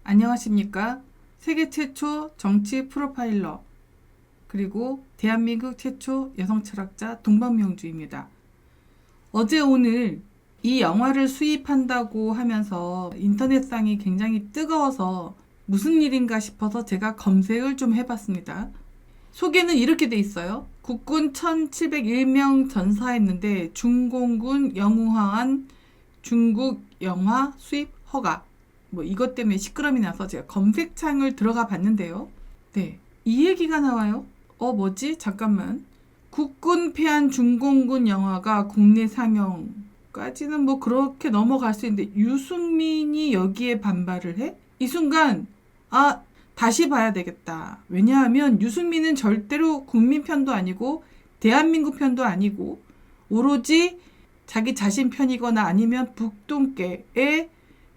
안녕하십니까? 세계 최초 정치 프로파일러 그리고 대한민국 최초 여성 철학자 동방명주입니다. 어제 오늘 이 영화를 수입한다고 하면서 인터넷상이 굉장히 뜨거워서 무슨 일인가 싶어서 제가 검색을 좀 해봤습니다. 소개는 이렇게 돼 있어요. 국군 1701명 전사했는데 중공군 영우항한 중국 영화 수입 허가. 이것 때문에 시끄러움이 나서 제가 검색창을 들어가 봤는데요. 네, 이 얘기가 나와요. 뭐지? 잠깐만. 국군 패한 중공군 영화가 국내 상영까지는 그렇게 넘어갈 수 있는데 유승민이 여기에 반발을 해? 이 순간 다시 봐야 되겠다. 왜냐하면 유승민은 절대로 국민 편도 아니고 대한민국 편도 아니고 오로지 자기 자신 편이거나 아니면 북동계의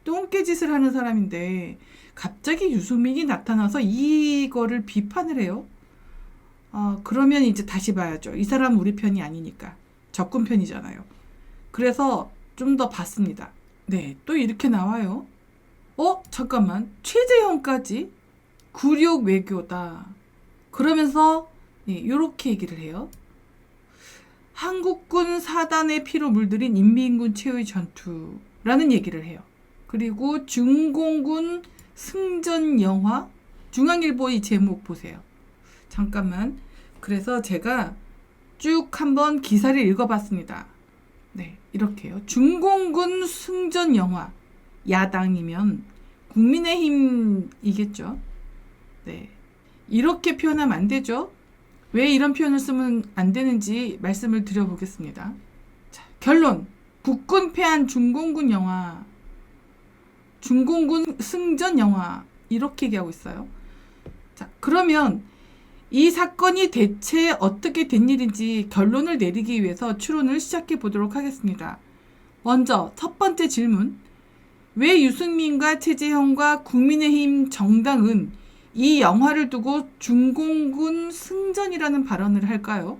똥개짓을 하는 사람인데 갑자기 유승민이 나타나서 이거를 비판을 해요. 그러면 이제 다시 봐야죠. 이 사람은 우리 편이 아니니까. 적군 편이잖아요. 그래서 좀 더 봤습니다. 네, 또 이렇게 나와요. 잠깐만. 최재형까지 굴욕 외교다. 그러면서 이렇게 얘기를 해요. 한국군 사단의 피로 물들인 인민군 최후의 전투라는 얘기를 해요. 그리고 중공군 승전 영화 중앙일보 이 제목 보세요. 잠깐만. 그래서 제가 쭉 한번 기사를 읽어봤습니다. 네, 이렇게요. 중공군 승전 영화 야당이면 국민의힘이겠죠. 네, 이렇게 표현하면 안 되죠. 왜 이런 표현을 쓰면 안 되는지 말씀을 드려보겠습니다. 자, 결론. 국군 패한 중공군 영화 중공군 승전 영화 이렇게 얘기하고 있어요. 자, 그러면 이 사건이 대체 어떻게 된 일인지 결론을 내리기 위해서 추론을 시작해 보도록 하겠습니다. 먼저 첫 번째 질문. 왜 유승민과 최재형과 국민의힘 정당은 이 영화를 두고 중공군 승전이라는 발언을 할까요?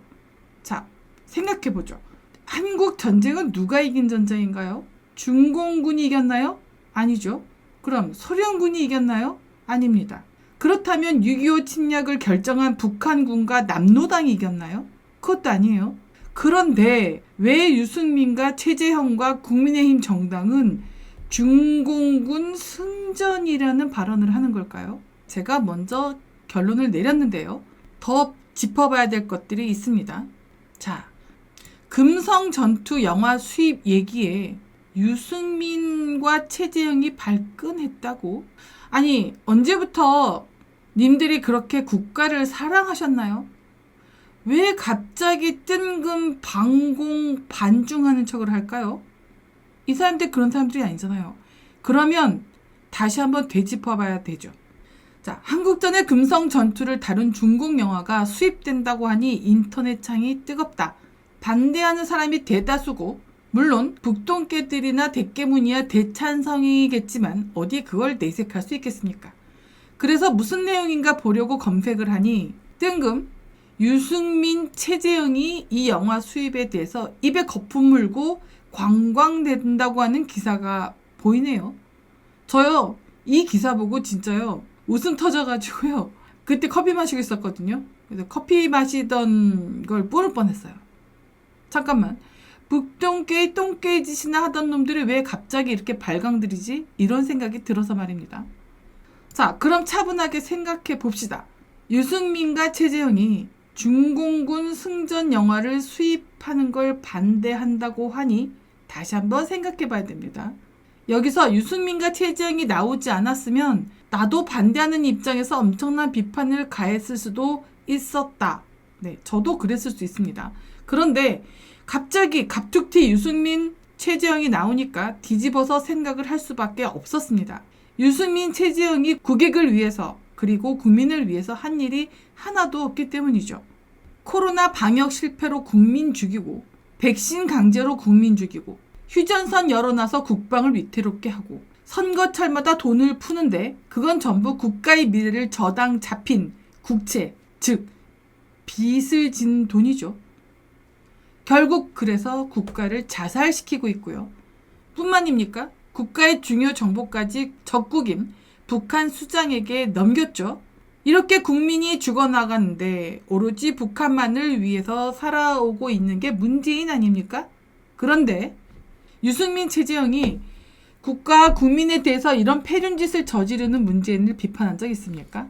자, 생각해 보죠. 한국 전쟁은 누가 이긴 전쟁인가요? 중공군이 이겼나요? 아니죠. 그럼 소련군이 이겼나요? 아닙니다. 그렇다면 6.25 침략을 결정한 북한군과 남로당이 이겼나요? 그것도 아니에요. 그런데 왜 유승민과 최재형과 국민의힘 정당은 중공군 승전이라는 발언을 하는 걸까요? 제가 먼저 결론을 내렸는데요. 더 짚어봐야 될 것들이 있습니다. 자, 금성 전투 영화 수입 얘기에 유승민과 최재형이 발끈했다고? 아니, 언제부터 님들이 그렇게 국가를 사랑하셨나요? 왜 갑자기 뜬금 반공 반중하는 척을 할까요? 이 사람들 그런 사람들이 아니잖아요. 그러면 다시 한번 되짚어봐야 되죠. 자, 한국전의 금성 전투를 다룬 중국 영화가 수입된다고 하니 인터넷 창이 뜨겁다. 반대하는 사람이 대다수고 물론 북동계들이나 대깨문이야 대찬성이겠지만 어디 그걸 내색할 수 있겠습니까? 그래서 무슨 내용인가 보려고 검색을 하니 뜬금 유승민, 최재형이 이 영화 수입에 대해서 입에 거품 물고 관광된다고 하는 기사가 보이네요. 저요, 이 기사 보고 진짜요, 웃음 터져가지고요. 그때 커피 마시고 있었거든요. 그래서 커피 마시던 걸 뿜을 뻔했어요. 잠깐만. 북동계의 똥개짓이나 하던 놈들이 왜 갑자기 이렇게 발광들이지? 이런 생각이 들어서 말입니다. 자, 그럼 차분하게 생각해 봅시다. 유승민과 최재형이 중공군 승전 영화를 수입하는 걸 반대한다고 하니 다시 한번 생각해 봐야 됩니다. 여기서 유승민과 최재형이 나오지 않았으면 나도 반대하는 입장에서 엄청난 비판을 가했을 수도 있었다. 네, 저도 그랬을 수 있습니다. 그런데 갑자기 갑툭튀 유승민, 최재형이 나오니까 뒤집어서 생각을 할 수밖에 없었습니다. 유승민, 최재형이 국익을 위해서 그리고 국민을 위해서 한 일이 하나도 없기 때문이죠. 코로나 방역 실패로 국민 죽이고 백신 강제로 국민 죽이고 휴전선 열어놔서 국방을 위태롭게 하고 선거철마다 돈을 푸는데 그건 전부 국가의 미래를 저당 잡힌 국채, 즉 빚을 진 돈이죠. 결국 그래서 국가를 자살시키고 있고요. 뿐만입니까? 국가의 중요 정보까지 적국인 북한 수장에게 넘겼죠. 이렇게 국민이 죽어나가는데 오로지 북한만을 위해서 살아오고 있는 게 문재인 아닙니까? 그런데 유승민, 최재형이 국가와 국민에 대해서 이런 패륜짓을 저지르는 문재인을 비판한 적 있습니까?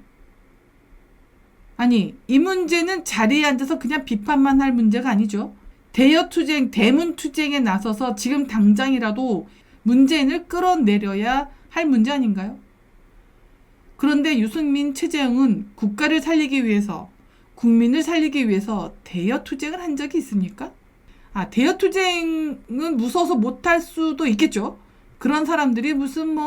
아니, 이 문제는 자리에 앉아서 그냥 비판만 할 문제가 아니죠. 대여투쟁, 대문투쟁에 나서서 지금 당장이라도 문재인을 끌어내려야 할 문제 아닌가요? 그런데 유승민, 최재형은 국가를 살리기 위해서, 국민을 살리기 위해서 대여투쟁을 한 적이 있습니까? 대여투쟁은 무서워서 못할 수도 있겠죠. 그런 사람들이 무슨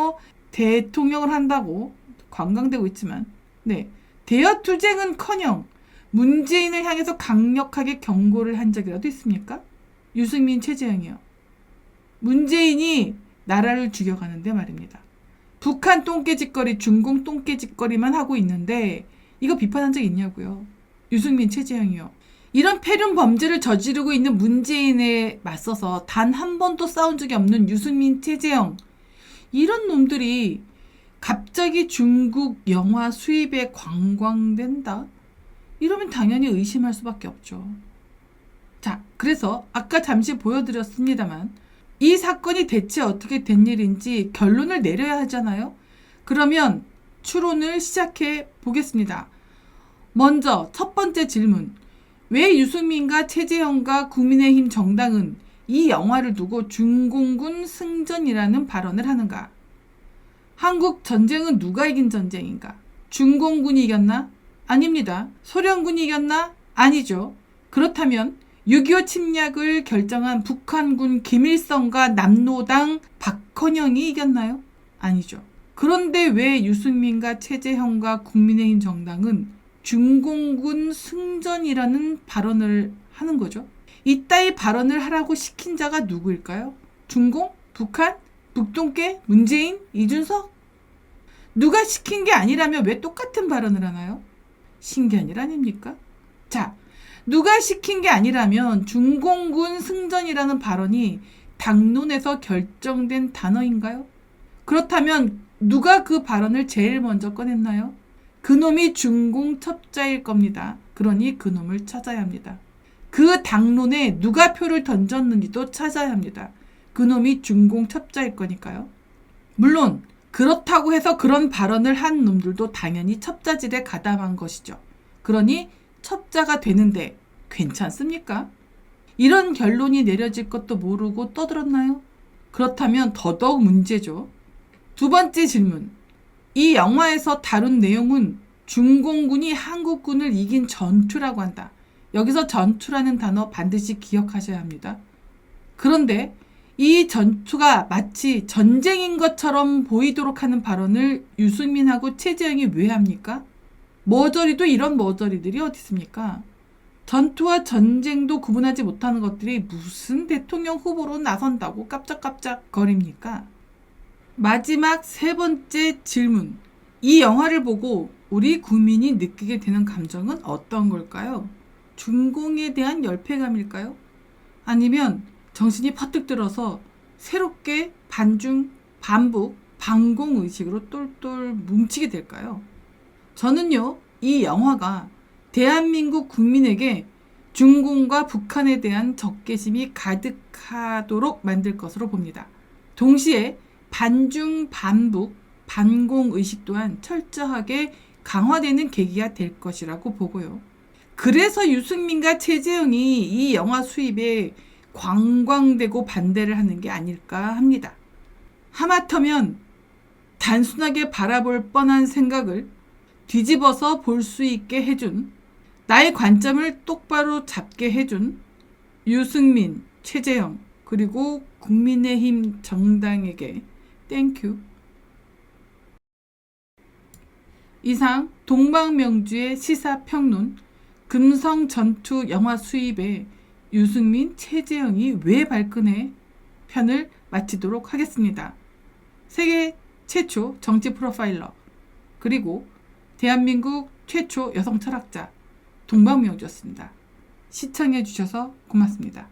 대통령을 한다고 관광되고 있지만, 네, 대여투쟁은커녕 문재인을 향해서 강력하게 경고를 한 적이라도 있습니까? 유승민, 최재형이요. 문재인이 나라를 죽여가는데 말입니다. 북한 똥개짓거리, 중공 똥개짓거리만 하고 있는데 이거 비판한 적 있냐고요. 유승민, 최재형이요. 이런 패륜 범죄를 저지르고 있는 문재인에 맞서서 단 한 번도 싸운 적이 없는 유승민, 최재형. 이런 놈들이 갑자기 중국 영화 수입에 관광된다? 이러면 당연히 의심할 수밖에 없죠. 자, 그래서 아까 잠시 보여드렸습니다만 이 사건이 대체 어떻게 된 일인지 결론을 내려야 하잖아요. 그러면 추론을 시작해 보겠습니다. 먼저 첫 번째 질문. 왜 유승민과 최재형과 국민의힘 정당은 이 영화를 두고 중공군 승전이라는 발언을 하는가? 한국 전쟁은 누가 이긴 전쟁인가? 중공군이 이겼나? 아닙니다. 소련군이 이겼나? 아니죠. 그렇다면 6.25 침략을 결정한 북한군 김일성과 남로당 박헌영이 이겼나요? 아니죠. 그런데 왜 유승민과 최재형과 국민의힘 정당은 중공군 승전이라는 발언을 하는 거죠? 이따위 발언을 하라고 시킨 자가 누구일까요? 중공? 북한? 북동계? 문재인? 이준석? 누가 시킨 게 아니라면 왜 똑같은 발언을 하나요? 신기한 일 아닙니까? 자, 누가 시킨 게 아니라면 중공군 승전이라는 발언이 당론에서 결정된 단어인가요? 그렇다면 누가 그 발언을 제일 먼저 꺼냈나요? 그놈이 중공 첩자일 겁니다. 그러니 그놈을 찾아야 합니다. 그 당론에 누가 표를 던졌는지도 찾아야 합니다. 그놈이 중공 첩자일 거니까요. 물론 그렇다고 해서 그런 발언을 한 놈들도 당연히 첩자질에 가담한 것이죠. 그러니 첩자가 되는데 괜찮습니까? 이런 결론이 내려질 것도 모르고 떠들었나요? 그렇다면 더더욱 문제죠. 두 번째 질문. 이 영화에서 다룬 내용은 중공군이 한국군을 이긴 전투라고 한다. 여기서 전투라는 단어 반드시 기억하셔야 합니다. 그런데 이 전투가 마치 전쟁인 것처럼 보이도록 하는 발언을 유승민하고 최재형이 왜 합니까? 머저리도 이런 머저리들이 어디 있습니까? 전투와 전쟁도 구분하지 못하는 것들이 무슨 대통령 후보로 나선다고 깜짝깜짝 거립니까? 마지막 세 번째 질문. 이 영화를 보고 우리 국민이 느끼게 되는 감정은 어떤 걸까요? 중공에 대한 열패감일까요? 아니면 정신이 퍼뜩 들어서 새롭게 반중, 반북, 반공의식으로 똘똘 뭉치게 될까요? 저는요, 이 영화가 대한민국 국민에게 중공과 북한에 대한 적개심이 가득하도록 만들 것으로 봅니다. 동시에 반중, 반북, 반공의식 또한 철저하게 강화되는 계기가 될 것이라고 보고요. 그래서 유승민과 최재형이 이 영화 수입에 관광되고 반대를 하는 게 아닐까 합니다. 하마터면 단순하게 바라볼 뻔한 생각을 뒤집어서 볼 수 있게 해준, 나의 관점을 똑바로 잡게 해준 유승민, 최재형, 그리고 국민의힘 정당에게 땡큐. 이상 동방명주의 시사평론, 금성 전투 영화 수입에 유승민, 최재형이 왜 발끈해? 편을 마치도록 하겠습니다. 세계 최초 정치 프로파일러, 그리고 대한민국 최초 여성 철학자 동방명주였습니다. 시청해 주셔서 고맙습니다.